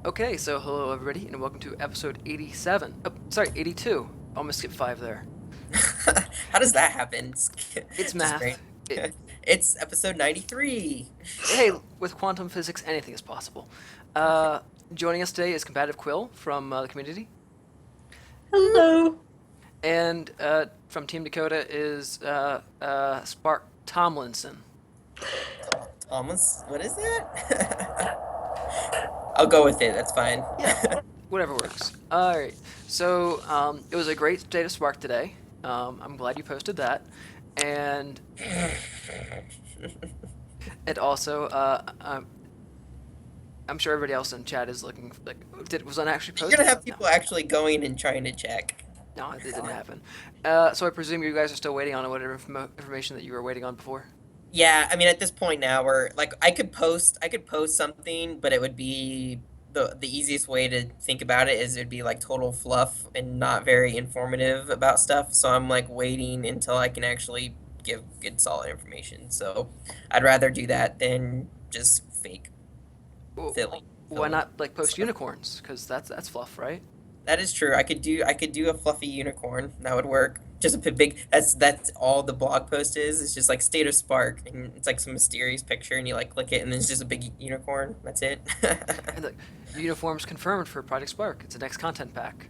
Okay, so hello everybody, and welcome to episode 87. Oh, sorry, 82. Almost skipped 5 there. How does that happen? It's Just great. math. It's episode 93. Hey, with quantum physics, anything is possible. Uh, Joining us today is CombativeQuill from the community, Woo! Hello. and from Team Dakota is Spark Tomlinson. Thomas, what is that? I'll go with it. That's fine. Yeah, whatever works. Alright, so it was a great State of Spark today. I'm glad you posted that. And also, I'm sure everybody else in chat is looking like, was that actually You're posted? gonna have people actually going and trying to check. No, it didn't happen. So I presume you guys are still waiting on whatever information that you were waiting on before. Yeah, I mean at this point now we're like I could post something, but it would be the easiest way to think about it is it'd be like total fluff and not very informative about stuff. So I'm like waiting until I can actually give good solid information. So I'd rather do that than just fake Well, filling. why not like post unicorns? Because that's fluff, right? That is true. I could do a fluffy unicorn. That would work. Just a big. That's all the blog post is. It's just like State of Spark, and it's like some mysterious picture, and you like click it, and then it's just a big unicorn. That's it. And the uniforms confirmed for Project Spark. It's the next content pack.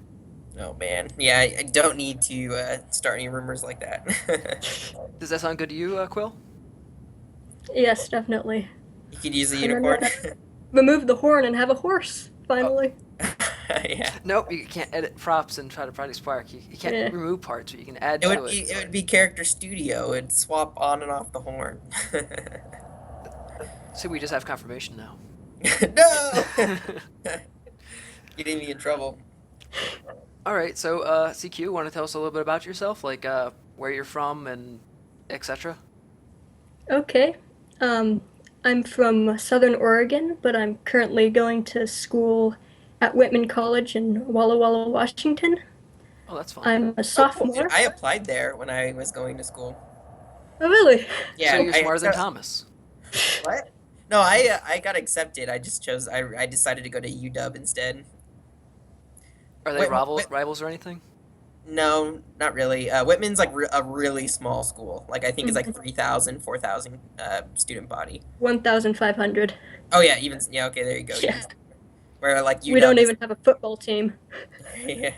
Oh man, yeah. I don't need to start any rumors like that. Does that sound good to you, Quill? Yes, definitely. You could use a And then unicorn. remove the horn and have a horse, finally. Yeah. Nope, you can't edit props and try to Project Spark. You can't Yeah. remove parts, but you can add It to would it. be it would be Character Studio. It'd swap on and off the horn. So we just have confirmation now. No. Getting me in trouble. All right, so CQ, want to tell us a little bit about yourself, like where you're from and etc. Okay. I'm from Southern Oregon, but I'm currently going to school at Whitman College in Walla Walla, Washington. Oh, that's fun. I'm a Dude, sophomore. I applied there when I was going to school. Oh, really? Yeah, So you're smarter than so- Thomas. What? No, I got accepted. I just chose. I decided to go to UW instead. Are they Wait, rivals or anything? No, not really. Whitman's like a really small school. Like I think it's like 3,000, 4,000 student body. 1,500. Oh yeah, even yeah. Okay, there you go. Yeah. Where like UW We don't is- even have a football team. yeah,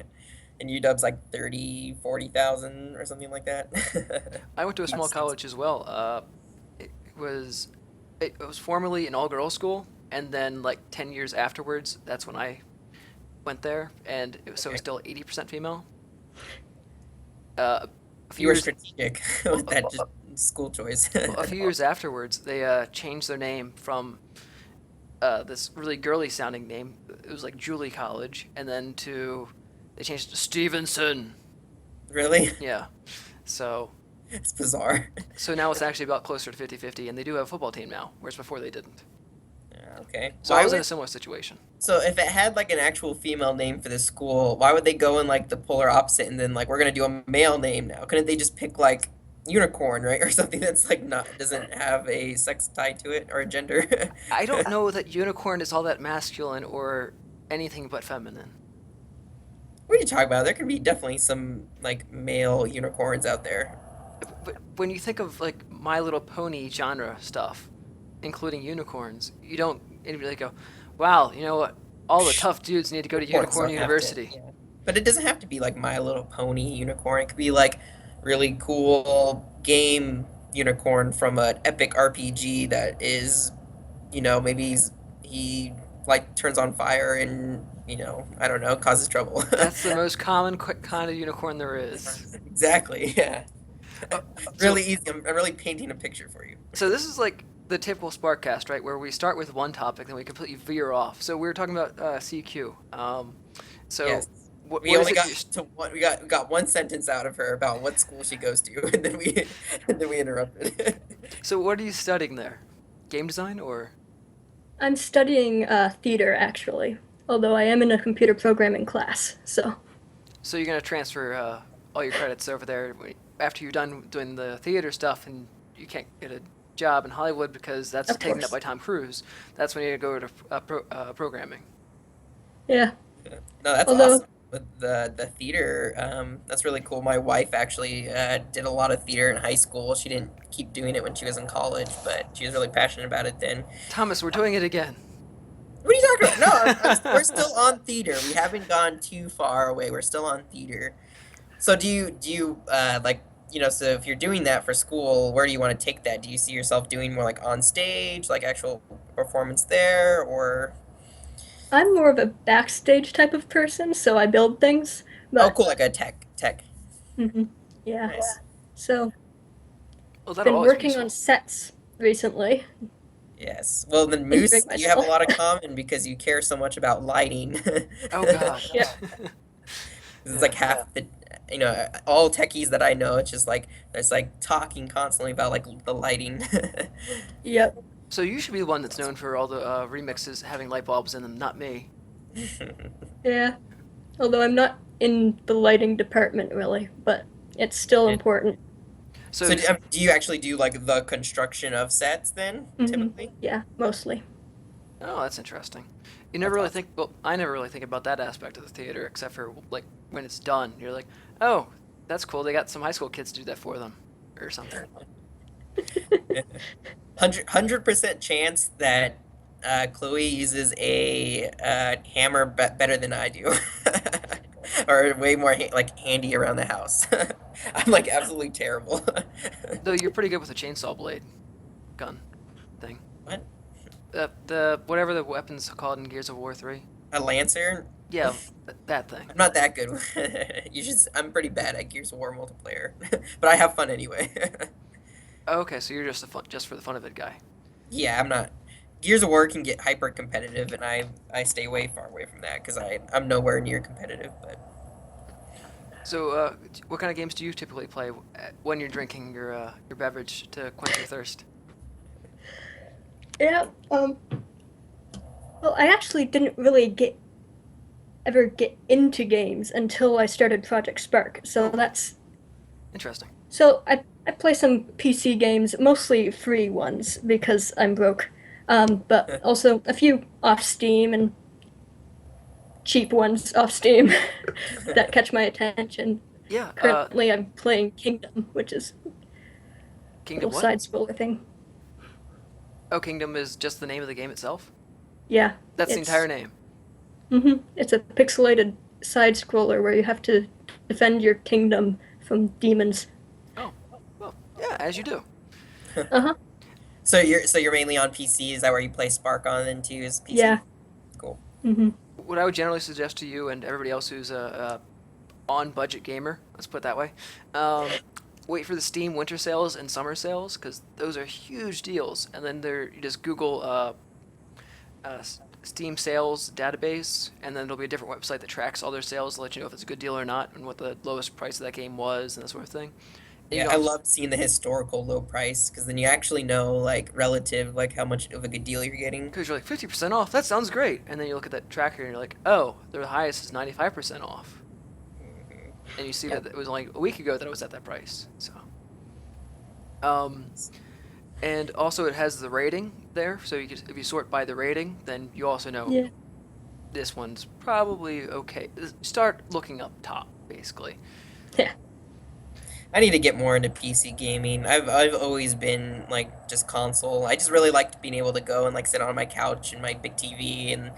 and UW's like 30, 40,000 or something like that. I went to a small That's- college as well. It was it was formerly an all-girls school, and then like 10 years afterwards, that's when I went there, and it was, so it was Okay. still 80% female. A few You were years strategic with that just school choice. a few years afterwards, they changed their name from this really girly sounding name. It was like Julie College, and then they changed it to Stevenson. Really? Yeah. So It's bizarre. now it's actually about closer to 50-50, and they do have a football team now, whereas before they didn't. Yeah, okay. So Why I was in would- a similar situation. So if it had like an actual female name for the school, why would they go in like the polar opposite and then like we're gonna do a male name now? Couldn't they just pick like unicorn, right, or something that's like not doesn't have a sex tied to it or a gender? I don't know that unicorn is all that masculine or anything but feminine. What are you talking about? There could be definitely some like male unicorns out there. But when you think of like My Little Pony genre stuff, including unicorns, you don't immediately go, wow, you know what? All the tough dudes need to go to Unicorns Unicorn don't have to- University. yeah. But it doesn't have to be like My Little Pony unicorn. It could be like really cool game unicorn from an epic RPG that is, maybe he like turns on fire and I don't know, causes trouble. That's the most common kind of unicorn there is. Exactly. Yeah. Uh, Really easy. I'm really painting a picture for you. So this is like the typical SparkCast, right? Where we start with one topic, then we completely veer off. So we were talking about CQ. So Yes. what We is only it got you're- to one. We got one sentence out of her about what school she goes to, and then we interrupted. So what are you studying there? Game design or? I'm studying theater, actually, although I am in a computer programming class, so. So you're gonna transfer all your credits over there after you're done doing the theater stuff, and you can't get a job in Hollywood because that's Of taken course. up by Tom Cruise. That's when you go to programming. Yeah. No, that's Although awesome. With the theater, that's really cool. My wife actually did a lot of theater in high school. She didn't keep doing it when she was in college, but she was really passionate about it then. Thomas, we're doing it again. What are you talking about? No, we're still on theater. We haven't gone too far away. We're still on theater. So do you like so if you're doing that for school, where do you want to take that? Do you see yourself doing more like on stage, like actual performance there, or I'm more of a backstage type of person, so I build things. oh But cool, like a tech. mhm, yeah. Nice. So Well, that'll been always be working on useful. sets recently. Yes. Well, then Injuring Moose, you have a myself. lot of common because you care so much about lighting. Oh God. Yeah. It's Yeah. like half the, all techies that I know, it's just like there's like talking constantly about like the lighting. Yep. So you should be the one that's known for all the remixes having light bulbs in them, not me. Yeah. Although I'm not in the lighting department really, but it's still Yeah. important. So, So do you actually do like the construction of sets then, typically? Yeah, mostly. oh, that's interesting. You That's never really awesome. think. Well, I never really think about that aspect of the theater, except for like when it's done. You're like, oh, that's cool. They got some high school kids to do that for them, or something. 100% chance that Chloe uses a hammer better than I do, or way more like handy around the house. I'm like absolutely terrible. Though you're pretty good with a chainsaw blade gun thing. What? The whatever the weapon's called in Gears of War 3. A lancer? Yeah, that thing. I'm not that good. You should. I'm pretty bad at Gears of War multiplayer, but I have fun anyway. Okay, so you're just for the fun of it guy. Yeah, I'm not. Gears of War can get hyper competitive, and I stay far away from that because I'm nowhere near competitive. But So, what kind of games do you typically play when you're drinking your beverage to quench your thirst? Yeah. Well, I actually didn't really ever get into games until I started Project Spark. So Oh. that's Interesting. so I play some PC games, mostly free ones because I'm broke. But also a few off Steam and cheap ones off Steam that catch my attention. Yeah. Currently, I'm playing Kingdom, which is a Kingdom little what? side scroller thing. Oh, Kingdom is just the name of the game itself. Yeah, That's the it's entire name. it's a pixelated side scroller where you have to defend your kingdom from demons. Oh, well, yeah, as you do. Uh huh. so you're mainly on PC. Is that where you play Spark on then too? Is PC? Yeah. Cool. What I would generally suggest to you and everybody else who's a on-budget gamer, let's put it that way, wait for the Steam winter sales and summer sales because those are huge deals. And then you just Google Steam sales database, and then there'll be a different website that tracks all their sales to let you know if it's a good deal or not and what the lowest price of that game was and that sort of thing. And you Yeah, don't I have to- love seeing the historical low price because then you actually know like relative like how much of a good deal you're getting. Because you're like 50% off, that sounds great. And then you look at that tracker and you're like, oh, their highest is 95% off. And you see Yeah. that it was only a week ago that it was at that price. So, um, and also it has the rating there. So if you sort by the rating, then you also know Yeah. this one's probably okay. Start looking up top, basically. Yeah. I need to get more into PC gaming. I've always been like just console. I just really liked being able to go and like sit on my couch and my big TV and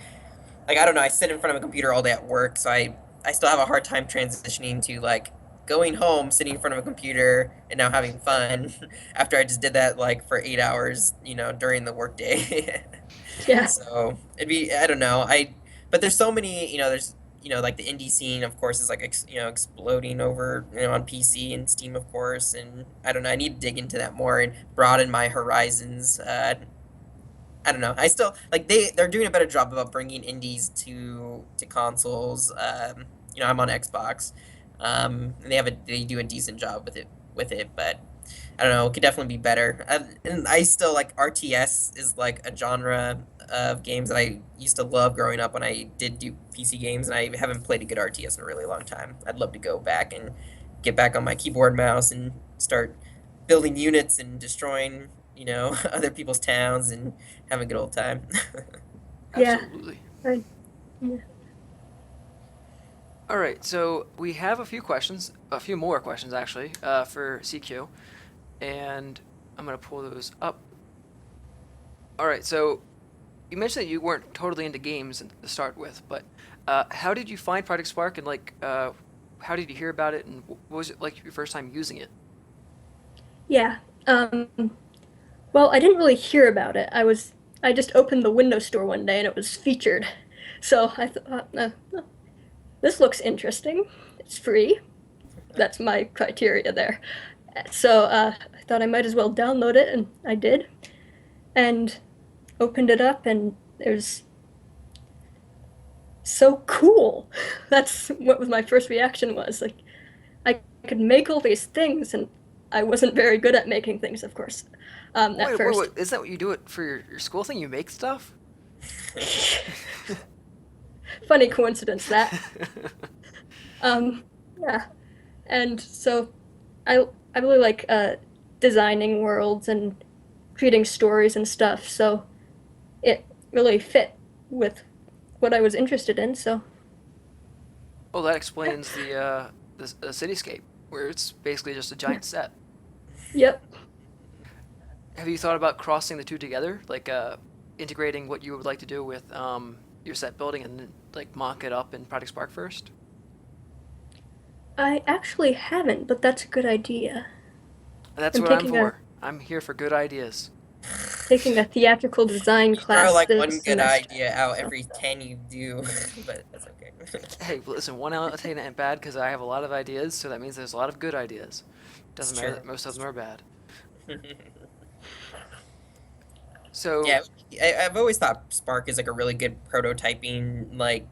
like I don't know, I sit in front of a computer all day at work, so I still have a hard time transitioning to like going home, sitting in front of a computer and now having fun after I just did that like for 8 hours, during the workday. Yeah. So it'd be I don't know but there's so many there's like the indie scene of course is like exploding over on PC and Steam of course and I don't know I need to dig into that more and broaden my horizons. I don't know I still like they're doing a better job about bringing indies to consoles. I'm on Xbox, and they do a decent job with it but I don't know. It could definitely be better. And I still like RTS is like a genre of games that I used to love growing up when I did do PC games, and I haven't played a good RTS in a really long time. I'd love to go back and get back on my keyboard, mouse, and start building units and destroying, other people's towns and having a good old time. Yeah. Absolutely. Right. Yeah. All right, so we have a few more questions actually, for CQ, and I'm gonna pull those up. All right, so you mentioned that you weren't totally into games to start with, but how did you find Project Spark, and like, how did you hear about it, and what was it like your first time using it? Yeah. Well, I didn't really hear about it. I just opened the Windows Store one day and it was featured. So I thought, this looks interesting. It's free. That's my criteria there. So I thought I might as well download it, and I did. And opened it up, and it was so cool. That's what was my first reaction was. Like, I could make all these things, and I wasn't very good at making things, of course, at first. Is that what you do it for your school thing? You make stuff? Funny coincidence that. Yeah. And so I really like designing worlds and creating stories and stuff. So it really fit with what I was interested in. So Well, that explains the cityscape, where it's basically just a giant set. yep. Have you thought about crossing the two together, like integrating what you would like to do with your set building and then, like mock it up in Project Spark first? I actually haven't, but that's a good idea. That's I'm what I'm taking for. I'm here for good ideas. a theatrical design Throw class like this one good semester. idea out every 10 you do, but that's okay. Hey, listen, one out of 10 ain't bad because I have a lot of ideas, so that means there's a lot of good ideas. Doesn't It's matter true. that most of them are bad. So, Yeah, I've always thought Spark is like a really good prototyping, like,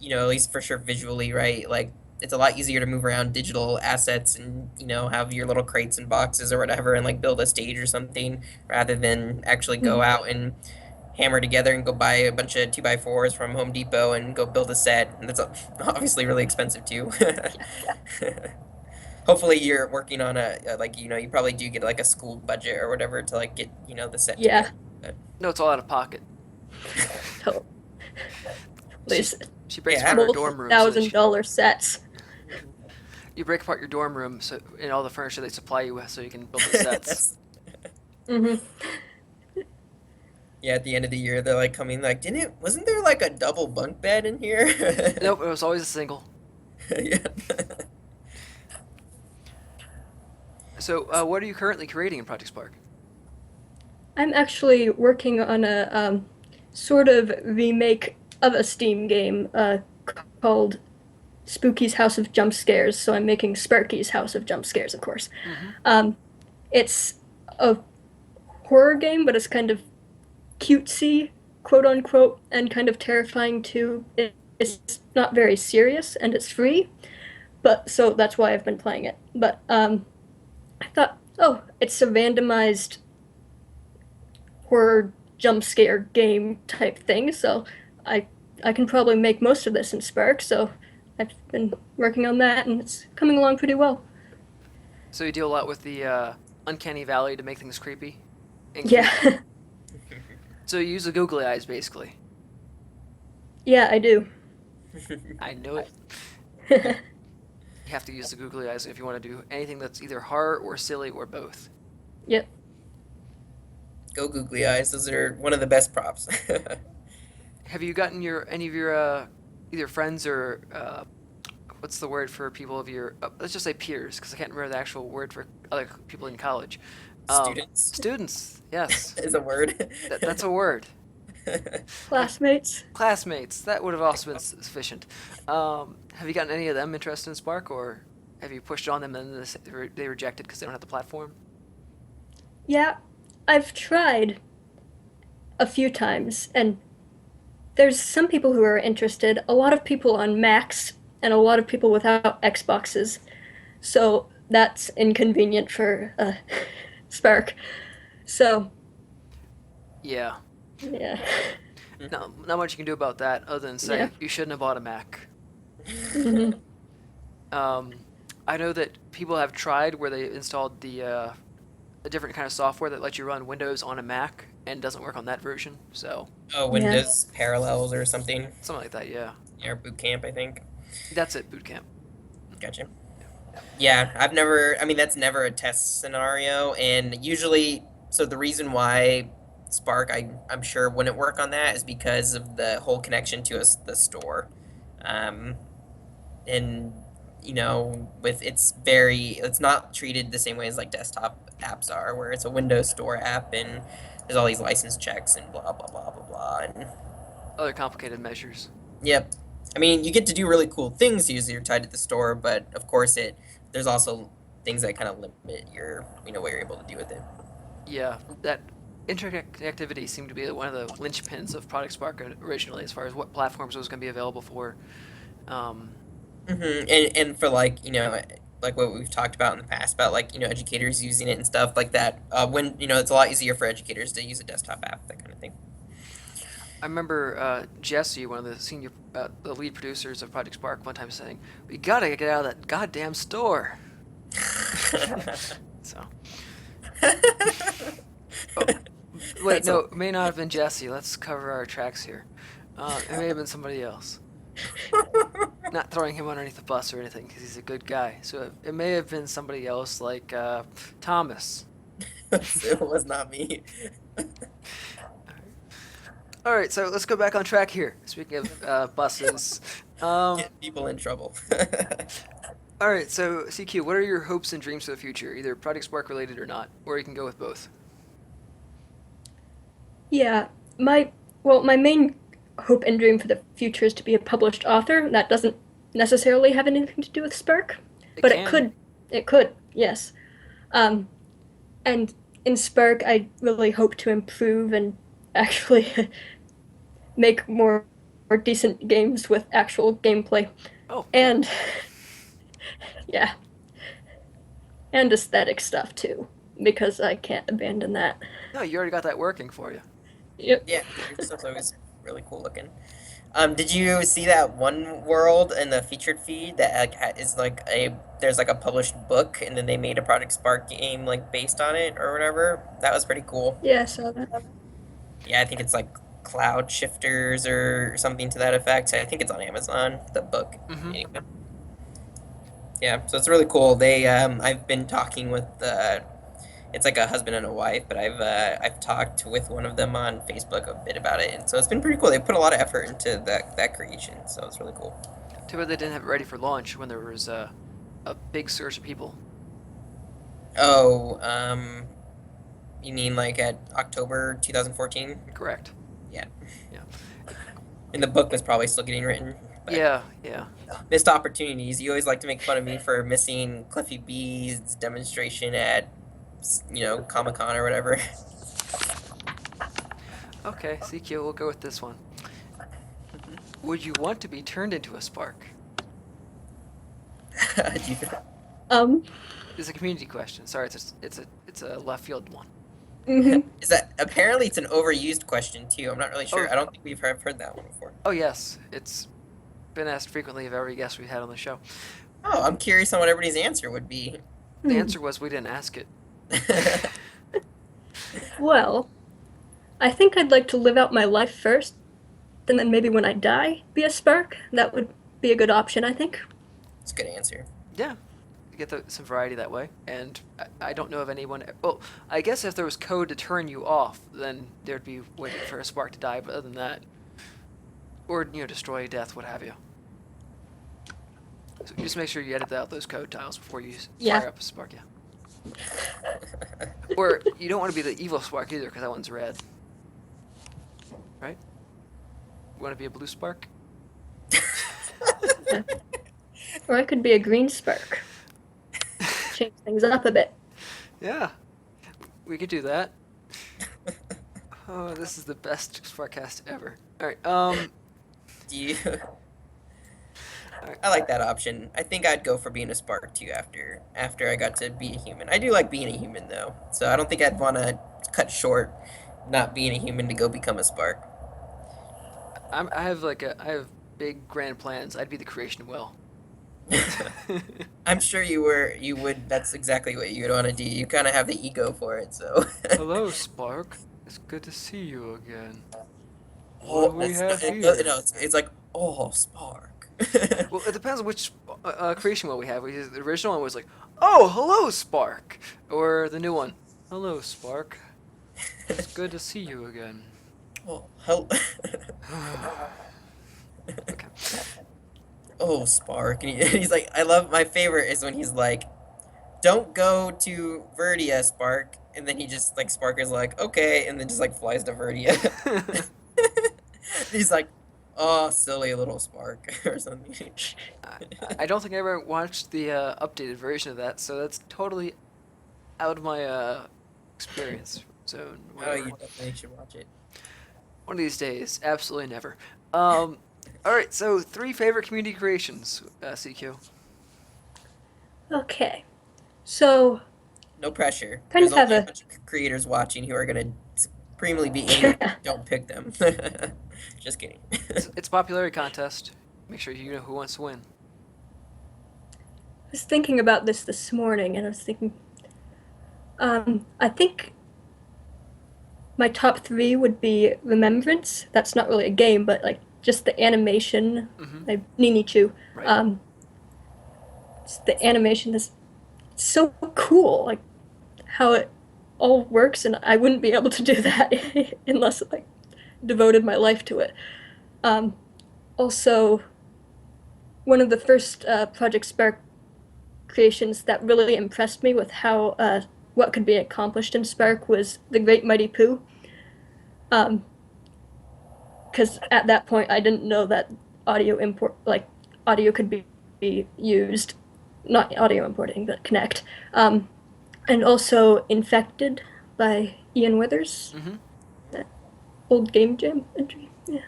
at least for sure visually, right? Like, it's a lot easier to move around digital assets and, have your little crates and boxes or whatever and like build a stage or something rather than actually go Mhm. out and hammer together and go buy a bunch of 2x4s from Home Depot and go build a set. And that's obviously really expensive too. Hopefully you're working on like, you probably do get like a school budget or whatever to like get, the set Yeah. together. But, no, it's all out of pocket. So, She, these she breaks Yeah, apart her dorm room so that $1,000 sets. you break apart your dorm room and all the furniture they supply you with so you can build the sets. Hmm. Yeah, at the end of the year, they're like coming like, wasn't there like a double bunk bed in here? Nope, it was always a single. Yeah. So, what are you currently creating in Project Spark? I'm actually working on a sort of remake of a Steam game called Spooky's House of Jump Scares. So I'm making Sparky's House of Jump Scares, of course. Mm-hmm. It's a horror game, but it's kind of cutesy, quote unquote, and kind of terrifying too. It's not very serious, and it's free. But so that's why I've been playing it. But I thought, oh, it's a randomized horror jump scare game type thing, so I I can probably make most of this in Spark, so I've been working on that and it's coming along pretty well. So you deal a lot with the uncanny valley to make things creepy and cute. Yeah. So you use the googly eyes, basically. Yeah, I do. I know it. You have to use the googly eyes if you want to do anything that's either horror or silly or both. Yep. Go googly eyes. Those are one of the best props. Have you gotten any of your either friends or what's the word for people of your let's just say peers because I can't remember the actual word for other people in college. Students Students, yes, is a word. that's a word. Classmates. Classmates, that would have also been sufficient. Have you gotten any of them interested in Spark, or have you pushed on them and then they rejected because they don't have the platform? Yeah, I've tried a few times, and there's some people who are interested, a lot of people on Macs, and a lot of people without Xboxes. So that's inconvenient for Spark. So, Yeah. yeah. Not much you can do about that other than say Yeah. you shouldn't have bought a Mac. Hmm. I know that people have tried where they installed a different kind of software that lets you run Windows on a Mac and doesn't work on that version. So Oh, Yeah. Windows Parallels or something. something like that, yeah. Yeah, Boot Camp, I think. That's it, boot camp. Gotcha. Yeah, I've never. I mean, that's never a test scenario, and usually, so the reason why Spark, I'm sure, wouldn't work on that is because of the whole connection to the store, um, and with it's not treated the same way as like desktop apps are, where it's a Windows Store app and there's all these license checks and blah blah blah blah blah, and Other complicated measures. yep. I mean, you get to do really cool things usually you're tied to the store, but of course there's also things that kind of limit what you're able to do with it. Yeah, that interconnectivity seemed to be one of the linchpins of Product Spark originally, as far as what platforms it was going to be available for. And for like what we've talked about in the past about like educators using it and stuff like that. When it's a lot easier for educators to use a desktop app, that kind of thing. I remember Jesse, one of the lead producers of Project Spark, one time saying, "We gotta get out of that goddamn store." So, oh, wait, no, it may not have been Jesse. Let's cover our tracks here. It may have been somebody else. Not throwing him underneath the bus or anything, because he's a good guy. So it may have been somebody else, like Thomas. It was not me. All right, so let's go back on track here. Speaking of buses. Get people in trouble. All right, so CQ, what are your hopes and dreams for the future, either Project Spark related or not, or you can go with both? Yeah, my main hope and dream for the future is to be a published author. That doesn't necessarily have anything to do with Spark, but it could, yes. And in Spark, I really hope to improve and actually make more decent games with actual gameplay. Oh. And yeah, and aesthetic stuff too, because I can't abandon that. No, you already got that working for you. Yep. Yeah, your stuff's always really cool looking. Did you see that one world in the featured feed that is like there's like a published book and then they made a Project Spark game like based on it or whatever? That was pretty cool. Yeah, I saw that. Yeah, I think it's like Cloud Shifters or something to that effect. I think it's on Amazon, the book. Mhm. Anyway. Yeah, so it's really cool. I've been talking with it's like a husband and a wife, but I've talked with one of them on Facebook a bit about it, and so it's been pretty cool. They put a lot of effort into that creation, so it's really cool. Too bad they didn't have it ready for launch when there was a big surge of people. Oh, you mean like at October 2014? Correct. Yeah. Yeah. And the book was probably still getting written. But Yeah. missed opportunities. You always like to make fun of me for missing Cliffy B's demonstration at Comic-Con or whatever. Okay, CQ, we'll go with this one. Would you want to be turned into a Spark? It's a community question. Sorry, it's a left field one. Is that apparently it's an overused question too? I'm not really sure. Oh. I don't think we've heard that one before. Oh yes, it's been asked frequently of every guest we've had on the show. Oh, I'm curious on what everybody's answer would be. The answer was we didn't ask it. Well, I think I'd like to live out my life first, and then maybe when I die, be a Spark. That would be a good option, I think. It's a good answer. Yeah, you get some variety that way. And I don't know of anyone. Well, I guess if there was code to turn you off, then there'd be waiting for a Spark to die. But other than that, or destroy, death, what have you. So just make sure you edit out those code tiles before you fire up a Spark. Yeah. Or you don't want to be the evil Spark either, because that one's red. Right? You want to be a blue Spark? Or I could be a green Spark. Change things up a bit. Yeah. We could do that. Oh, this is the best SparkCast ever. Alright, Do you? Alright. I like that option. I think I'd go for being a Spark too after I got to be a human. I do like being a human though, so I don't think I'd want to cut short not being a human to go become a Spark. I have big grand plans. I'd be the creation will. I'm sure you would. That's exactly what you would want to do. You kind of have the ego for it, so. Hello, Spark. It's good to see you again. Oh, What do we have here? no, it's like, oh, Spark. Well, it depends on which creation mode we have. The original one was like, "Oh, hello, Spark," or the new one, "Hello, Spark. It's good to see you again." Well, hell. Okay. Oh, Spark. And he's like, I love, my favorite is when he's like, don't go to Verdia, Spark. And then he just, like, Spark is like, okay. And then just, like, flies to Verdia. He's like, oh, silly little Spark or something. I don't think I ever watched the updated version of that, so that's totally out of my experience zone. Oh, Whatever. you definitely should watch it. One of these days, absolutely never. All right, so 3 favorite community creations, CQ. Okay. So, No pressure. Kind There's of have only a a- bunch of creators watching who are going to supremely be angry. Don't pick them. Just kidding. It's a popularity contest. Make sure you know who wants to win. I was thinking about this morning, and I was thinking, I think my top 3 would be Remembrance. That's not really a game, but like just the animation, Mhm. like Nini Chu. Right. Just the animation is so cool, like how it all works, and I wouldn't be able to do that unless like devoted my life to it. Also, one of the first Project Spark creations that really impressed me with how what could be accomplished in Spark was the Great Mighty Pooh. Because at that point I didn't know that audio could be used, not audio importing, but connect. And also Infected by Ian Withers, Mm-hmm. that old Game Jam entry. Yeah.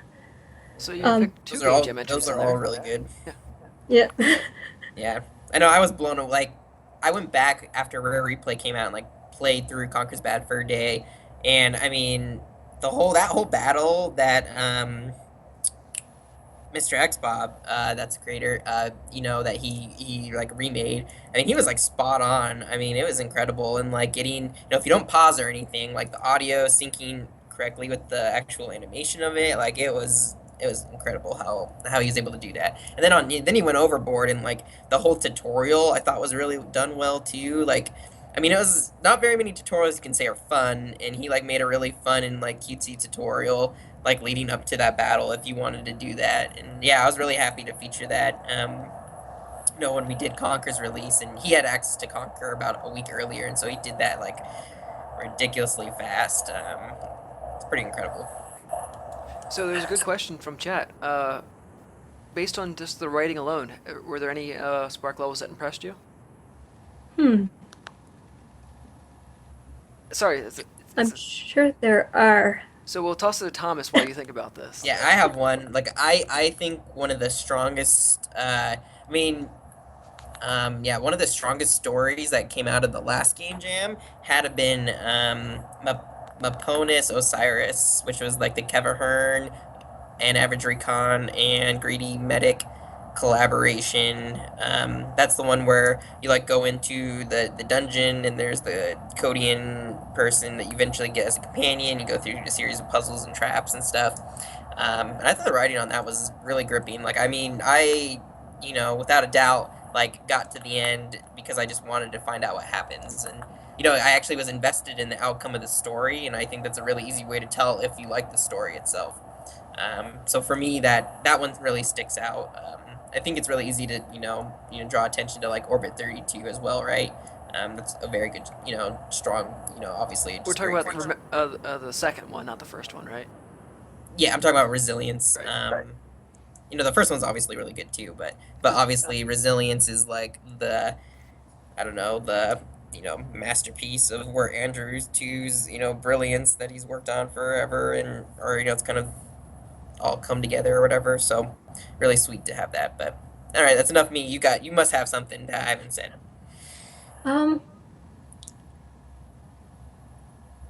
So you picked 2 Those are all, Game Jam entries those are in all there. really good. Yeah. Yeah, I know. I was blown away. Like, I went back after Rare Replay came out and like played through Conker's Bad Fur Day, and I mean, that whole battle that Mr. X Bob, that's the creator, that he like remade. I mean, he was like spot on. I mean, it was incredible, and like getting, if you don't pause or anything, like the audio syncing correctly with the actual animation of it, like it was incredible how he was able to do that. And then he went overboard, and like the whole tutorial I thought was really done well too. Like, I mean, it was not very many tutorials you can say are fun, and he like made a really fun and like cutesy tutorial like leading up to that battle if you wanted to do that. And yeah, I was really happy to feature that. When we did Conker's release, and he had access to Conker about a week earlier, and so he did that like ridiculously fast. It's pretty incredible. So there's a good question from chat. Based on just the writing alone, were there any Spark levels that impressed you? Sorry. I'm sure there are. So we'll toss it to Thomas while you think about this. Yeah, I have one. Like, I think one of the strongest, one of the strongest stories that came out of the last Game Jam had been Maponis Osiris, which was like the Kevahern and Average Recon and Greedy Medic collaboration. That's the one where you like go into the dungeon, and there's the Codian person that you eventually get as a companion. You go through a series of puzzles and traps and stuff. And I thought the writing on that was really gripping. Like, I mean, without a doubt, like got to the end because I just wanted to find out what happens. And I actually was invested in the outcome of the story, and I think that's a really easy way to tell if you like the story itself. So for me, that one really sticks out. I think it's really easy to draw attention to like Orbit 32 as well, right? That's a very good, strong, obviously. We're just talking great about the second one, not the first one, right? Yeah, I'm talking about Resilience. Right. The first one's obviously really good too, but obviously Resilience is like the masterpiece of where Andrew 2's brilliance that he's worked on forever, or it's kind of all come together or whatever. So really sweet to have that. But all right, that's enough of me. You must have something that I haven't said. You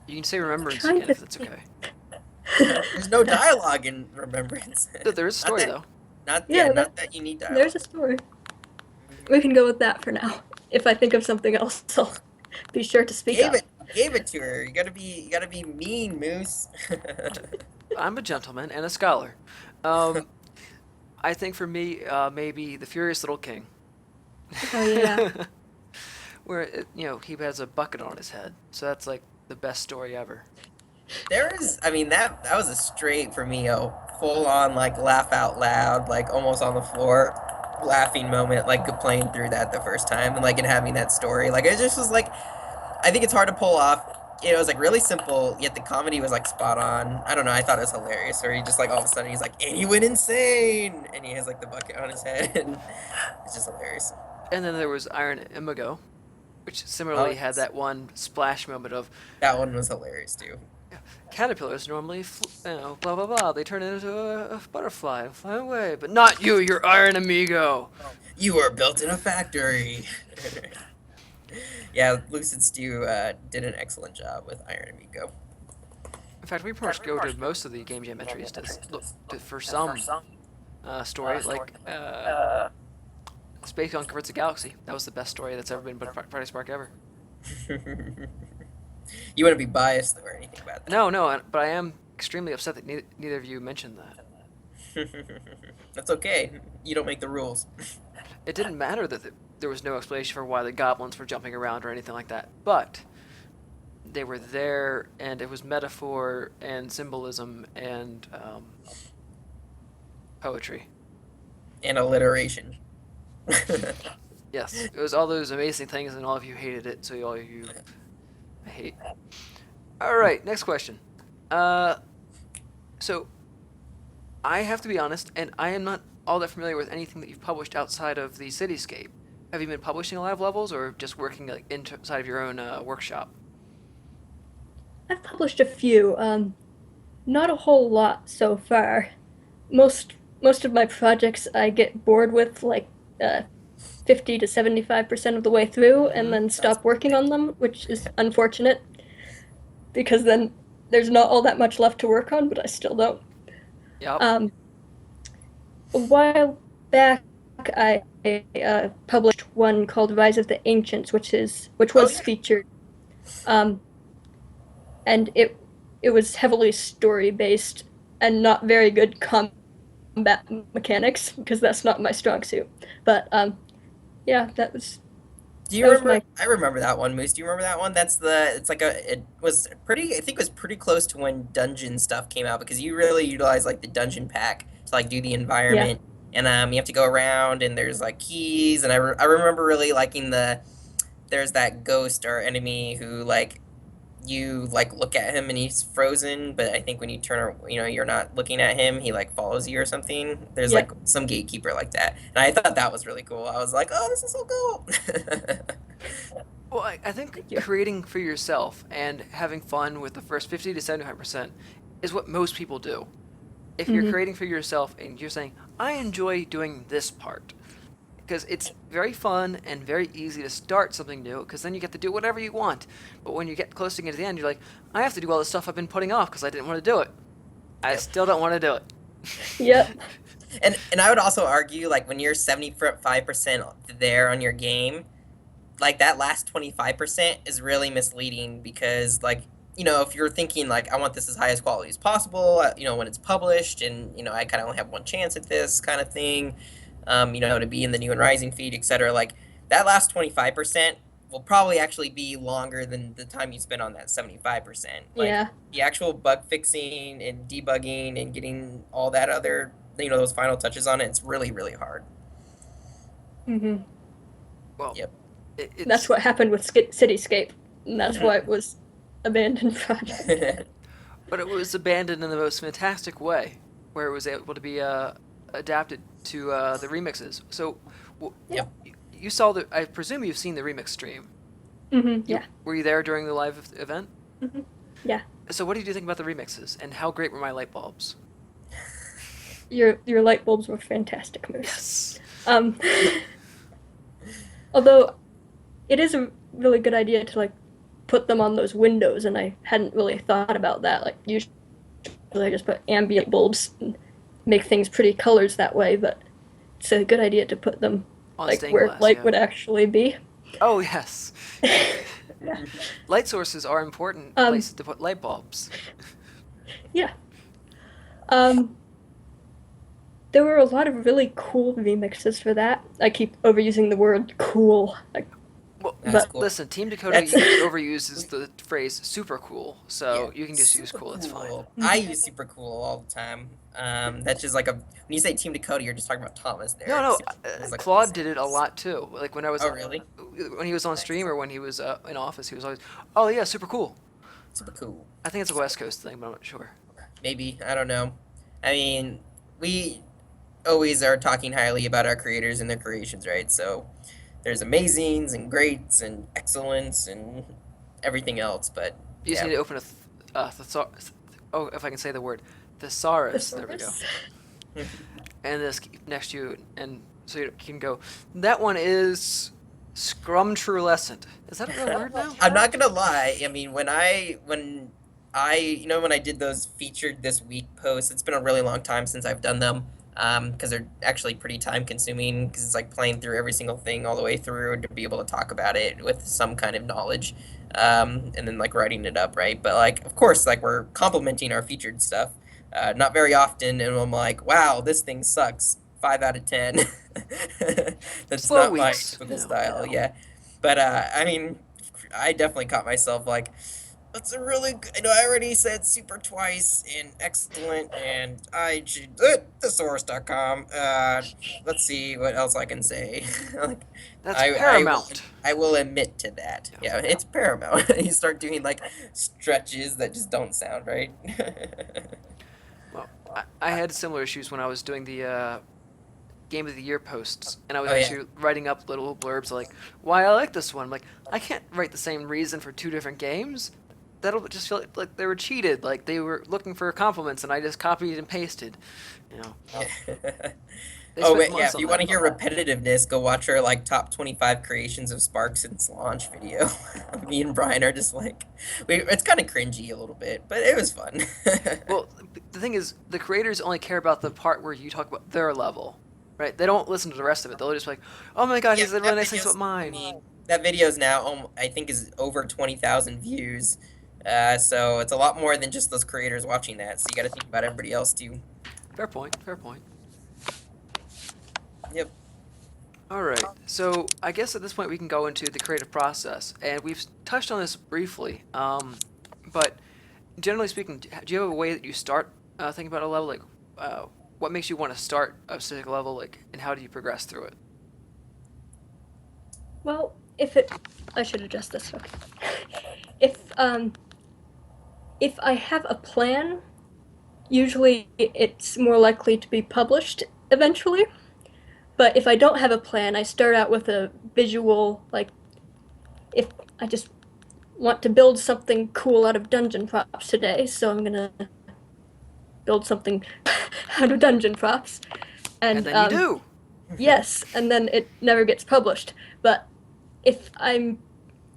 can say Remembrance Trying again to if that's okay. There's no dialogue in Remembrance. There is a story though. Not Yeah, not that you need dialogue. There's a story. We can go with that for now. If I think of something else, I'll be sure to speak up. Gave it to her. You gotta be mean, Moose. I'm a gentleman and a scholar. I think for me, maybe The Furious Little King. Oh yeah. Where, he has a bucket on his head. So that's like the best story ever. I mean, that was a straight for me, full on like laugh out loud, like almost on the floor, laughing moment, like playing through that the first time and like and having that story. Like it just was like, I think it's hard to pull off. It was like really simple, yet the comedy was like spot on. I don't know, I thought it was hilarious. Or he just like all of a sudden he's like, and he went insane, and he has like the bucket on his head, and it's just hilarious. And then there was Iron Imago, which Oh, similarly had yes. that one splash moment of That one was hilarious too. caterpillars normally, blah blah blah. They turn into a butterfly and fly away, but not you. You're Iron Amigo. You were built in a factory. Yeah, Lucid Stew did an excellent job with Iron Amigo. In fact, we pretty much go to most of the Game Jam entries for some story, like Space Conquers the Galaxy. That was the best story that's ever been put on Friday Spark ever. You wouldn't be biased or anything about that. No, but I am extremely upset that neither of you mentioned that. That's okay. You don't make the rules. It didn't matter that there was no explanation for why the goblins were jumping around or anything like that, but they were there, and it was metaphor and symbolism and poetry. And alliteration. Yes, it was all those amazing things, and all of you hated it, so all of you I hate. All right, next question. So I have to be honest, and I am not all that familiar with anything that you've published outside of the Cityscape. Have you been publishing a lot of levels, or just working like inside of your own workshop? I've published a few. Not a whole lot so far. Most of my projects I get bored with like 50 to 75% of the way through and then stop working on them, which is unfortunate because then there's not all that much left to work on, but I still don't. Yep. A while back, I published one called Rise of the Ancients, which was featured, and it was heavily story based and not very good combat mechanics because that's not my strong suit. But yeah, that was. Do you remember? I remember that one, Moose. Do you remember that one? It was pretty. I think it was pretty close to when dungeon stuff came out because you really utilize like the dungeon pack to like do the environment, and you have to go around and there's like keys, and I remember really liking there's that ghost or enemy who like you like look at him and he's frozen, but I think when you turn, you're not looking at him, he like follows you or something. There's like some gatekeeper like that, and I thought that was really cool. I was like, oh, this is so cool. Well, I think creating for yourself and having fun with the first 50 to 75% is what most people do. If you're creating for yourself and you're saying, I enjoy doing this part, because it's very fun and very easy to start something new, because then you get to do whatever you want. But when you get close to the end, you're like, I have to do all the stuff I've been putting off because I didn't want to do it. I still don't want to do it. Yep. And I would also argue, like, when you're 75% there on your game, like, that last 25% is really misleading because, like, if you're thinking, like, I want this as high as quality as possible, when it's published and, I kind of only have one chance at this kind of thing, to be in the new and rising feed, etc. Like, that last 25% will probably actually be longer than the time you spend on that 75%. Like, the actual bug fixing and debugging and getting all that other, those final touches on it, it's really, really hard. Mm-hmm. Well, yep. That's what happened with Cityscape, and that's why it was abandoned project. But it was abandoned in the most fantastic way, where it was able to be adapted to the remixes. So, you saw I presume you've seen the remix stream. Mm-hmm. Yeah. Were you there during the live event? Mm-hmm. Yeah. So, what did you think about the remixes, and how great were my light bulbs? Your light bulbs were fantastic, Moose. Yes. Although, it is a really good idea to like put them on those windows, and I hadn't really thought about that. Like usually, I just put ambient bulbs and make things pretty colors that way, but it's a good idea to put them on like stained where glass, light would actually be. Oh yes. Yeah. Light sources are important places to put light bulbs. Yeah. there were a lot of really cool remixes for that. I keep overusing the word cool. Well, That's But cool. listen, Team Dakota That's overuses the phrase super cool, yeah, so you can just use super cool, it's fine. cool. I use super cool all the time. That's just like a when you say Team Dakota, you're just talking about Thomas there. No, no, Super cool is like Claude did it a lot too. Like when I was Oh really? when he was on Nice. stream or when he was in office, he was always, "Oh yeah, super cool." Super cool. I think it's a West Coast thing, but I'm not sure. Maybe I don't know. I mean, we always are talking highly about our creators and their creations, right? So there's amazings and greats and excellence and everything else, but You just yeah. need to open a oh, if I can say the word, thesaurus. There we go. And this next to you, and so you can go. That one is scrumtrulescent. Is that a real word now? I'm not gonna lie. I mean, when I did those featured this week posts, it's been a really long time since I've done them. Because they're actually pretty time consuming. Because it's like playing through every single thing all the way through to be able to talk about it with some kind of knowledge, and then like writing it up, right? But like, of course, like we're complimenting our featured stuff, not very often, and I'm like, wow, this thing sucks. 5 out of 10. That's Slow not my weeks, typical you know. style, yeah. But I mean, I definitely caught myself like, that's a really good. I already said super twice and excellent, and I should thesaurus.com. Let's see what else I can say. Like, That's I paramount. I will admit to that. Yeah, it's paramount. You start doing like stretches that just don't sound right. Well, I had similar issues when I was doing the Game of the Year posts, and I was Oh, yeah. actually writing up little blurbs like why I like this one. I'm like, I can't write the same reason for two different games. That'll just feel like they were cheated, like they were looking for compliments, and I just copied and pasted. You know, they Oh, spent wait, yeah. months If on you want to that. hear repetitiveness, go watch our like top 25 creations of Spark since launch video. Me and Brian are just like, it's kind of cringy a little bit, but it was fun. Well, the thing is, the creators only care about the part where you talk about their level, right? They don't listen to the rest of it. They'll just be like, "Oh my God, Yeah, he said that really nice things video's, about I mine." mean, that video's now, I think, is over 20,000 views. So it's a lot more than just those creators watching that. So you got to think about everybody else too. Fair point. Fair point. Yep. All right. So I guess at this point we can go into the creative process, and we've touched on this briefly. But generally speaking, do you have a way that you start thinking about a level? Like, what makes you want to start a specific level? Like, and how do you progress through it? well, I should adjust this. Okay. If I have a plan, usually it's more likely to be published eventually. But if I don't have a plan, I start out with a visual, like, if I just want to build something cool out of dungeon props today, so I'm gonna build something out of dungeon props. And then you do. Yes, and then it never gets published. But if I'm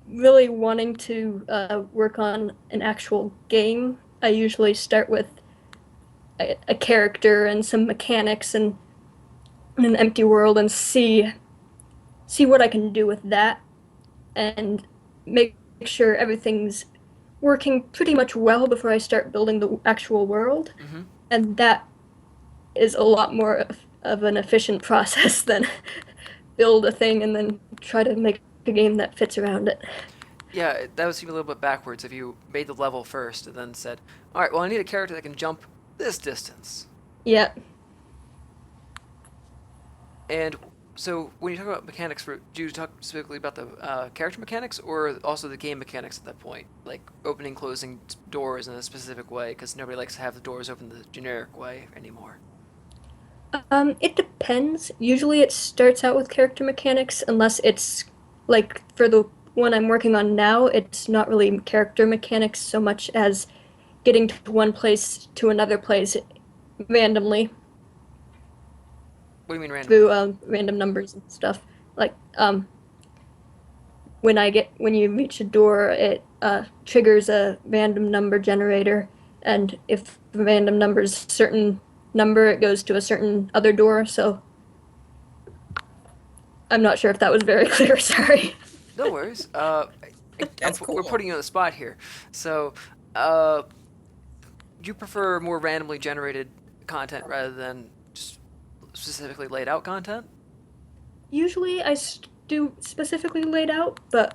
really wanting to work on an actual game, I usually start with a character and some mechanics and an empty world and see what I can do with that and make sure everything's working pretty much well before I start building the actual world. Mm-hmm. And that is a lot more of an efficient process than build a thing and then try to make a game that fits around it. Yeah, that would seem a little bit backwards if you made the level first and then said, "All right, well, I need a character that can jump this distance." Yeah. And so when you talk about mechanics, do you talk specifically about the character mechanics or also the game mechanics at that point? Like opening, closing doors in a specific way, because nobody likes to have the doors open the generic way anymore. It depends. Usually it starts out with character mechanics, unless it's, like, for the one I'm working on now, it's not really character mechanics so much as getting to one place to another place randomly. What do you mean random? Through random numbers and stuff. Like, when you reach a door, it triggers a random number generator, and if the random number's a certain number, it goes to a certain other door. So I'm not sure if that was very clear. Sorry. No worries. That's cool. We're putting you on the spot here. So, do you prefer more randomly generated content rather than just specifically laid out content? Usually I do specifically laid out, but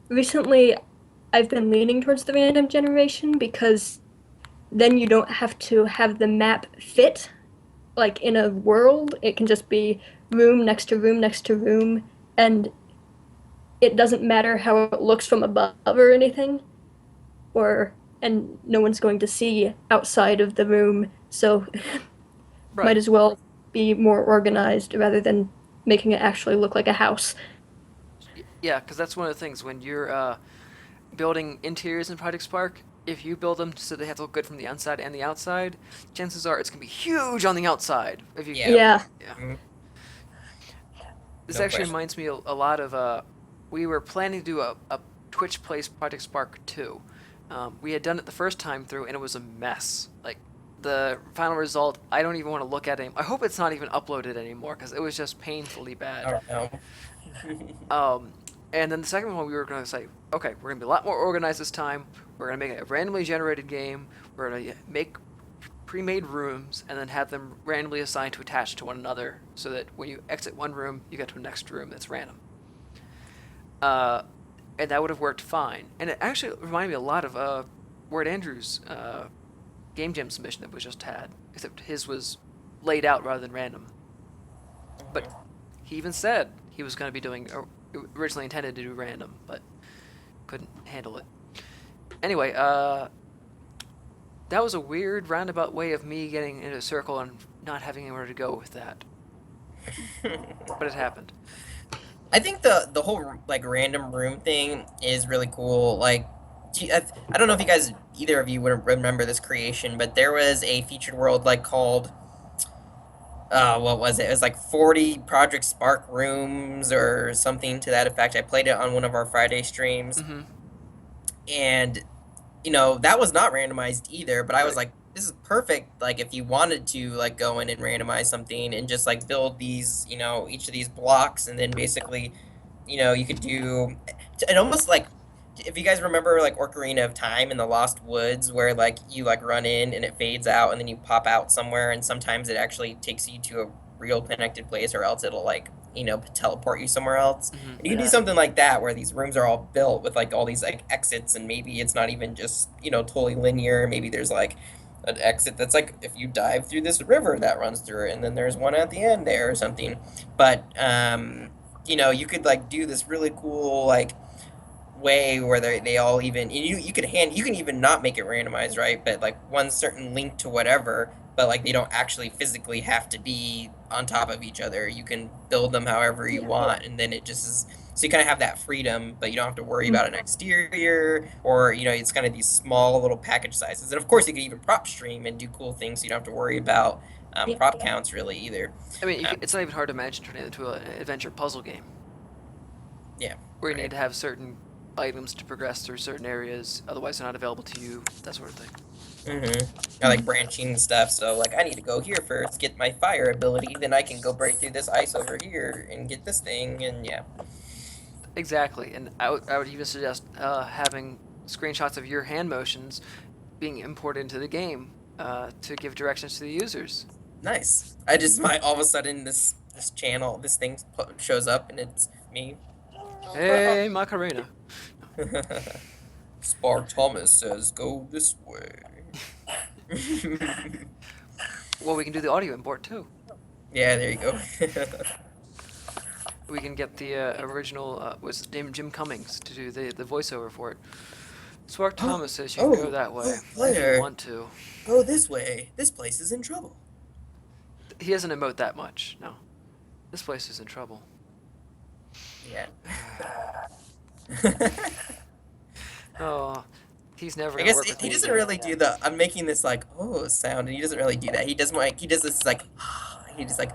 recently I've been leaning towards the random generation because then you don't have to have the map fit like in a world. It can just be room next to room next to room, and it doesn't matter how it looks from above or anything, and no one's going to see outside of the room, so Right. might as well be more organized rather than making it actually look like a house. Yeah, because that's one of the things when you're building interiors in Project Spark. If you build them so they have to look good from the inside and the outside, chances are it's gonna be huge on the outside. If you, Yeah. Yeah. yeah. Mhm. This No actually question. reminds me a lot of we were planning to do a Twitch Plays Project Spark 2. We had done it the first time through and it was a mess. Like the final result, I don't even want to look at it. I hope it's not even uploaded anymore because it was just painfully bad. Oh no. And then the second one, we were going to say, okay, we're going to be a lot more organized this time. We're going to make a randomly generated game. We're going to make pre-made rooms and then have them randomly assigned to attach to one another so that when you exit one room, you get to a next room that's random. And that would have worked fine. And it actually reminded me a lot of Ward Andrews' Game Jam submission that was just had, except his was laid out rather than random. But he even said he was going to be doing, originally intended to do random, but couldn't handle it. Anyway, that was a weird roundabout way of me getting into a circle and not having anywhere to go with that. But it happened. I think the whole like random room thing is really cool. Like, I don't know if you guys, either of you would remember this creation, but there was a featured world like called, what was it? It was like 40 Project Spark rooms or something to that effect. I played it on one of our Friday streams, Mm-hmm. and that was not randomized either. But I was Right. like, this is perfect. Like, if you wanted to like go in and randomize something and just like build these, each of these blocks, and then basically, you could do it almost like, if you guys remember like Ocarina of Time in the Lost Woods, where like you like run in and it fades out and then you pop out somewhere, and sometimes it actually takes you to a real connected place, or else it'll like teleport you somewhere else. Mm-hmm. And you can do Yeah. something like that where these rooms are all built with like all these like exits, and maybe it's not even just totally linear. Maybe there's like an exit that's like if you dive through this river that runs through it, and then there's one at the end there or something. But you could like do this really cool like way where they all even, you can even not make it randomized, right? But like one certain link to whatever, but like they don't actually physically have to be on top of each other. You can build them however you Yeah. want, and then it just is, so you kind of have that freedom, but you don't have to worry about an exterior, or it's kind of these small little package sizes. And of course you can even prop stream and do cool things, so you don't have to worry about Yeah. prop counts really either. I mean, it's not even hard to imagine turning it into an adventure puzzle game Yeah, where you right. need to have certain items to progress through certain areas, otherwise they're not available to you, that sort of thing. I like branching and stuff, so like I need to go here first, get my fire ability, then I can go break through this ice over here and get this thing, and yeah. Exactly, and I would even suggest having screenshots of your hand motions being imported into the game to give directions to the users. Nice. I just might all of a sudden this channel, this thing shows up and it's me. Hey, Macarena. Spark Thomas says go this way. Well, we can do the audio import too. Yeah, there you go. We can get the original, what's his name, Jim Cummings, to do the voiceover for it. Spark Thomas says you can go that way if player. you want to. Go this way. This place is in trouble. He doesn't emote that much, no. This place is in trouble. Yeah. Oh, he's never I gonna guess work with he me doesn't again. really do the I'm making this like sound, and he doesn't really do that. He does this like he just like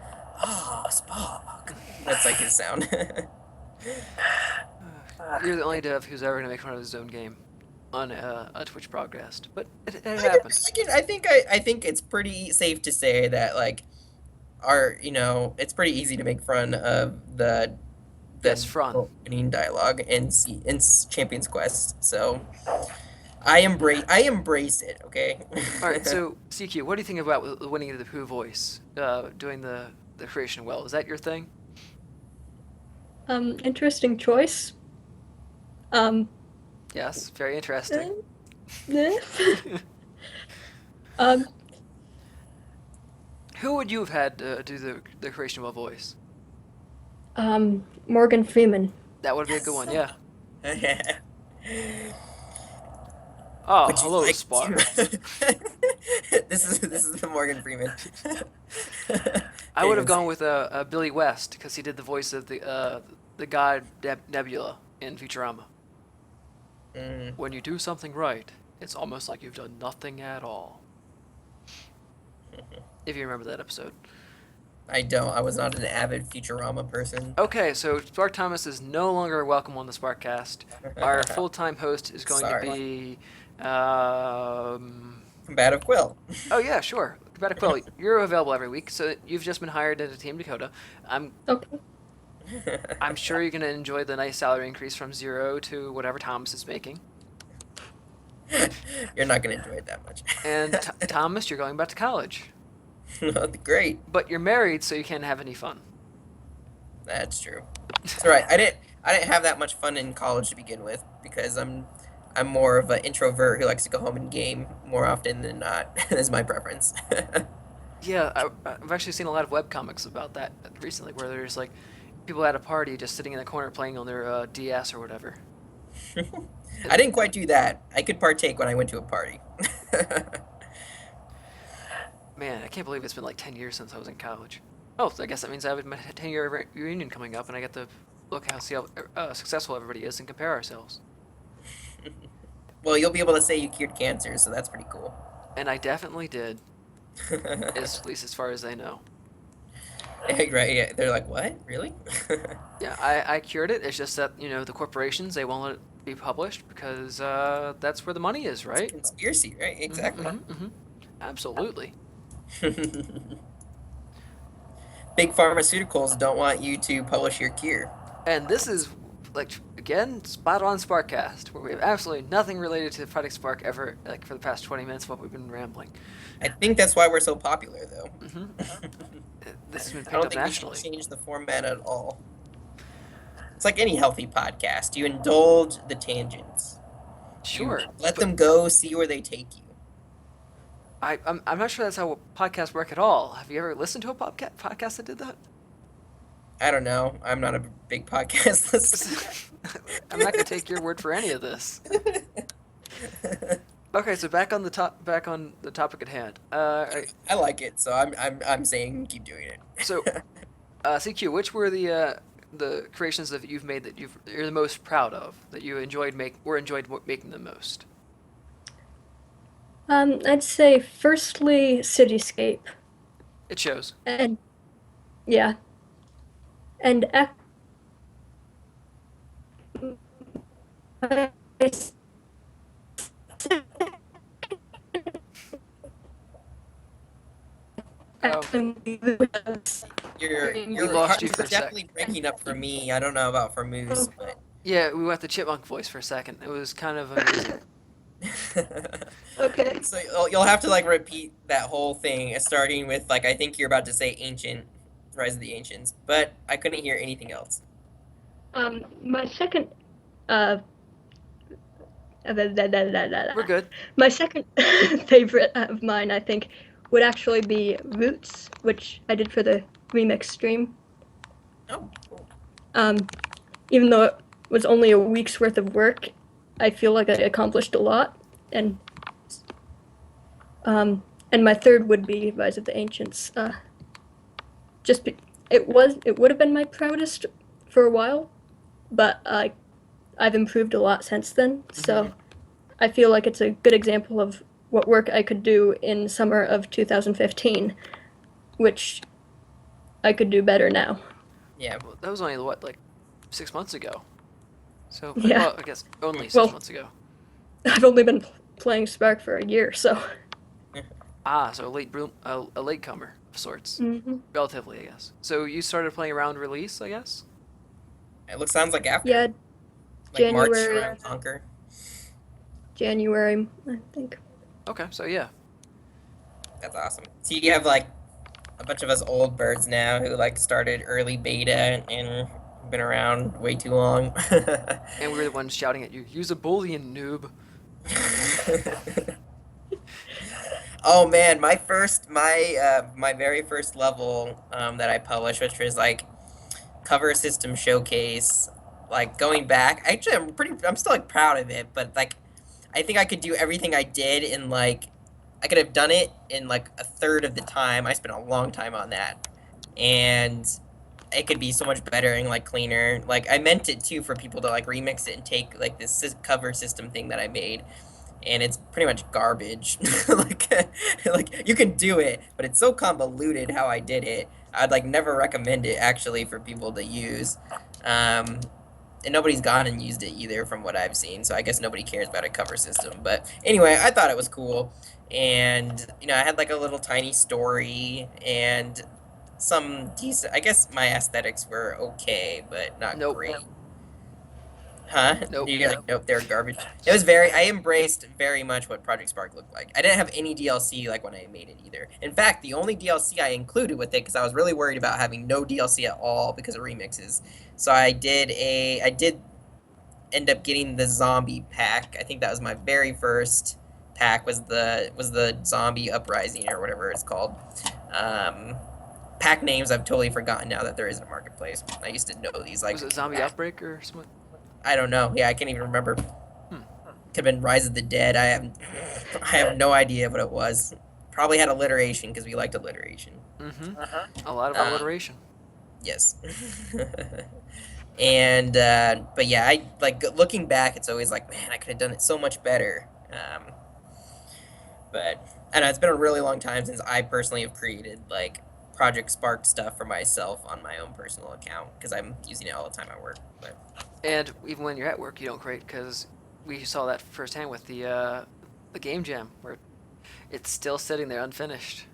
Spark. That's like his sound. You're the only dev who's ever gonna make fun of his own game on a Twitch broadcast, but it happens. I think it's pretty safe to say that like it's pretty easy to make fun of the Yes, fun. opening dialogue in Champion's Quest. So I embrace it. Okay. All right, so CQ, what do you think about winning the Pooh voice, doing the the creation well. Is that your thing? Interesting choice. Um, Yes, very interesting. eh. um, Who would you have had do the creation well voice? Morgan Freeman. That would be a good one, yeah. Yeah. Oh, Would you hello, like Spark. to- this is the Morgan Freeman. I would have gone with Billy West because he did the voice of the god Nebula in Futurama. Mm, When you do something right, it's almost like you've done nothing at all. If you remember that episode. I don't. I was not an avid Futurama person. Okay, so Spark Thomas is no longer welcome on the SparkCast. Our full-time host is going Sorry. to be. CombativeQuill. Oh yeah, sure. CombativeQuill, you're available every week, so you've just been hired into Team Dakota. Okay. I'm sure you're going to enjoy the nice salary increase from 0 to whatever Thomas is making. You're not going to enjoy it that much. And Thomas, you're going back to college. Great. But you're married, so you can't have any fun. That's true. That's right. I didn't have that much fun in college to begin with because I'm more of an introvert who likes to go home and game more often than not. Is my preference. Yeah, I've actually seen a lot of webcomics about that recently, where there's like people at a party just sitting in the corner playing on their DS or whatever. I didn't quite do that. I could partake when I went to a party. Man, I can't believe it's been like 10 years since I was in college. Oh, I guess that means I have my 10-year reunion coming up, and I get to see how successful everybody is and compare ourselves. Well, you'll be able to say you cured cancer, so that's pretty cool. And I definitely did, at least as far as I know. Right, yeah. They're like, what? Really? Yeah, I cured it. It's just that, the corporations, they won't let it be published because that's where the money is, right? Conspiracy, right? Exactly. Absolutely. Big pharmaceuticals don't want you to publish your cure. And this is, again, spot on SparkCast, where we have absolutely nothing related to Project Spark ever, for the past 20 minutes while we've been rambling. I think that's why we're so popular, though. This has been I picked don't up think nationally. we should change the format at all. It's like any healthy podcast. You indulge the tangents. Sure. Let them go, see where they take you. I'm not sure that's how podcasts work at all. Have you ever listened to a podcast that did that? I don't know. I'm not a big podcast listener. I'm not gonna take your word for any of this. Okay, so back on the topic at hand. I like it, so I'm saying keep doing it. So, CQ, which were the creations that you've made that you're the most proud of, that you enjoyed making the most? I'd say firstly Cityscape, It shows. and yeah, and You're lost you for a definitely breaking up for me. I don't know about for Moose, but Yeah, we went the chipmunk voice for a second. It was kind of amazing. Okay. so you'll have to repeat that whole thing, starting with I think you're about to say ancient, Rise of the Ancients, but I couldn't hear anything else. My second We're good. My second favorite of mine, I think, would actually be Roots, which I did for the remix stream. Oh, cool. Even though it was only a week's worth of work, I feel like I accomplished a lot. And my third would be Rise of the Ancients. It would have been my proudest for a while, but I've improved a lot since then. So I feel like it's a good example of what work I could do in summer of 2015, which I could do better now. Yeah. Well, that was only 6 months ago. So Yeah. well, I guess only 6 months ago. I've only been playing Spark for a year, so. So a latecomer of sorts, Mm-hmm. relatively, I guess. So you started playing around release, I guess. It sounds like after. Yeah, March January. around Conquer. January, I think. Okay, so yeah. That's awesome. So you have a bunch of us old birds now who like started early beta and been around way too long. And we were the ones shouting at you, use a Boolean, noob. Oh man, my very first level that I published, which was like cover system showcase, like going back. Actually, I'm still like proud of it, but like I think I could do everything I did in like I could have done it in like a third of the time. I spent a long time on that, and it could be so much better and like cleaner. Like I meant it too for people to like remix it and take like this cover system thing that I made, and it's pretty much garbage. like like you can do it, but it's so convoluted how I did it. I'd like never recommend it actually for people to use. And nobody's gone and used it either from what I've seen, so I guess nobody cares about a cover system. But anyway, I thought it was cool, and I had like a little tiny story and some decent. I guess my aesthetics were okay, but not Nope. great. Huh? Nope. You're like, nope, they're garbage. It was very. I embraced very much what Project Spark looked like. I didn't have any DLC like when I made it either. In fact, the only DLC I included with it because I was really worried about having no DLC at all because of remixes. So I did end up getting the zombie pack. I think that was my very first pack. Was the zombie uprising or whatever it's called. Pack names I've totally forgotten now that there isn't a marketplace. I used to know these like. Was it Zombie Outbreak or something? I don't know. Yeah, I can't even remember. Could have been Rise of the Dead. I have no idea what it was. Probably had alliteration because we liked alliteration. Mm-hmm. A lot of alliteration. Yes. And but yeah, I like looking back. It's always like, man, I could have done it so much better. But I know it's been a really long time since I personally have created like Project Spark stuff for myself on my own personal account because I'm using it all the time at work. But And even when you're at work, you don't create because we saw that firsthand with the game jam where it's still sitting there unfinished.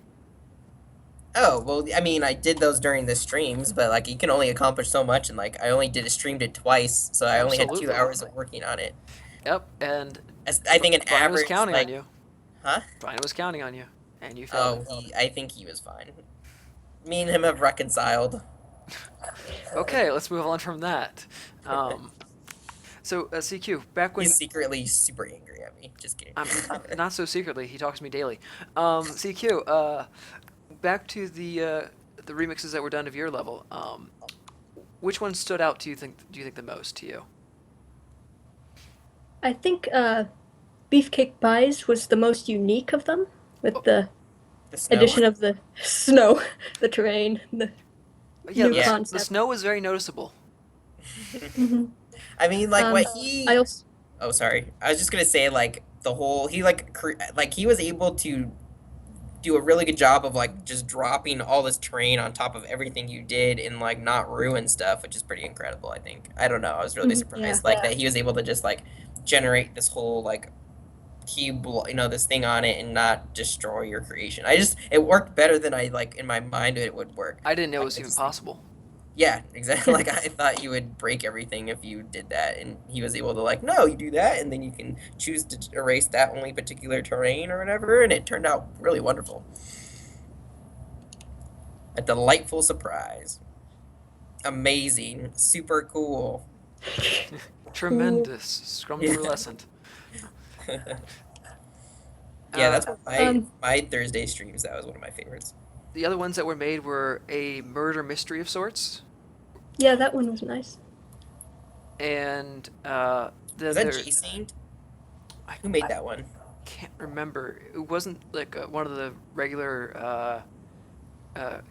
oh well, I mean, I did those during the streams, but like you can only accomplish so much, and like I only streamed it twice, so I only had 2 Absolutely. hours of working on it. Yep, and I think an Brian was average counting like, on you. huh? Brian was counting on you, and you failed. Oh, I think he was fine. Me and him have reconciled. Okay, let's move on from that. So CQ, back when He's secretly super angry at me. Just kidding. I'm not so secretly, he talks to me daily. CQ, back to the remixes that were done of your level. Which one stood out? Do you think the most to you? I think Beefcake Buys was the most unique of them, with the The snow. addition of the snow, the terrain, the Yeah, new the concept. snow was very noticeable. Mhm. I mean, like what he. I also Oh, sorry. I was just gonna say like the whole he like he was able to do a really good job of like just dropping all this terrain on top of everything you did and like not ruin stuff, which is pretty incredible. I think. I don't know. I was really surprised that he was able to just like generate this whole like cube, this thing on it and not destroy your creation. It worked better than I like in my mind it would work. I didn't know it was I even just- possible. Yeah, exactly. Like I thought you would break everything if you did that, and he was able to like, no, you do that, and then you can choose to erase that only particular terrain or whatever, and it turned out really wonderful. A delightful surprise. Amazing, super cool. Tremendous, scrumdiddlescent. Yeah, that's one of Um, my Thursday streams. That was one of my favorites. The other ones that were made were a murder mystery of sorts, yeah, that one was nice. and then Was that there, Jason? I Who made that one? can't remember. It wasn't like one of the regular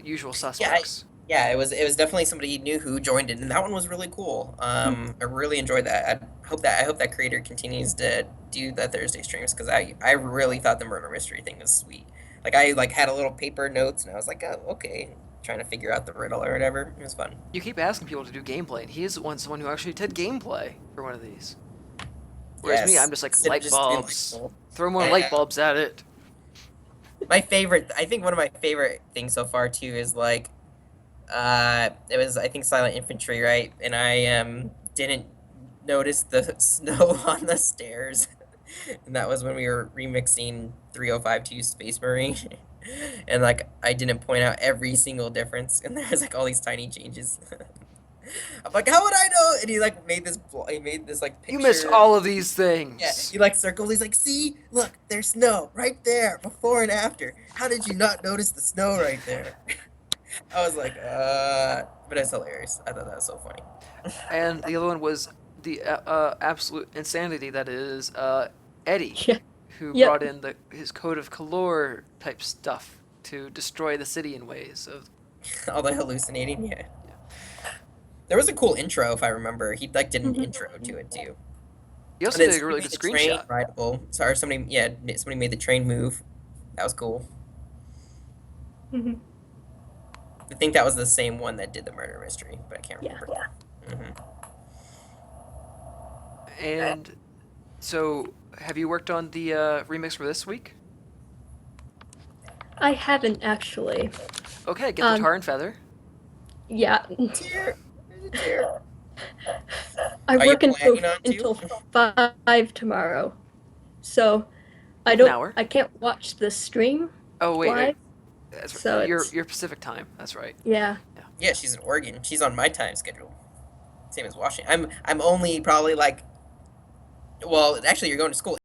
usual suspects. Yeah, it was definitely somebody new who joined it, and that one was really cool. I really enjoyed that. I hope that creator continues to do the Thursday streams because I really thought the murder mystery thing was sweet. Like I like had a little paper notes and I was like, oh, okay, trying to figure out the riddle or whatever. It was fun. You keep asking people to do gameplay, and he is someone who actually did gameplay for one of these. Whereas me, Yes. I'm just like Instead of light just doing, bulbs. like, Throw more Yeah. light bulbs at it. my favorite. I think one of my favorite things so far too is like, it was I think Silent Infantry, right? And I didn't notice the snow on the stairs, and that was when we were remixing 3052 Space Marine. And like I didn't point out every single difference, and there's like all these tiny changes. I'm like, how would I know? And he like made this like picture. You missed all of these Yeah, things. he like circles. He's like, see, look, there's snow right there, before and after. How did you not notice the snow right there? I was like, but it's hilarious. I thought that was so funny. And the other one was the absolute insanity that is Eddie, Yeah. who Yep. brought in his code of color type stuff to destroy the city in ways. Of, All the hallucinating, yeah. There was a cool intro, if I remember. He like did an intro to it too. he also And then did a really good somebody made the screenshot. train rideable. Sorry, somebody made the train move. That was cool. Hmm. I think that was the same one that did the murder mystery, but I can't Yeah. remember. Hmm. And so, have you worked on the remix for this week? I haven't actually. Okay, get the tar and feather. Yeah. Tear. There's a tear. I Are you work until planning on to? 5 tomorrow. So I An don't hour? I can't watch the stream Oh wait, live. that's So right. it's- Your Pacific time. That's right. Yeah. Yeah, she's in Oregon. She's on my time schedule. Same as Washington. I'm only probably like, well, actually, you're going to school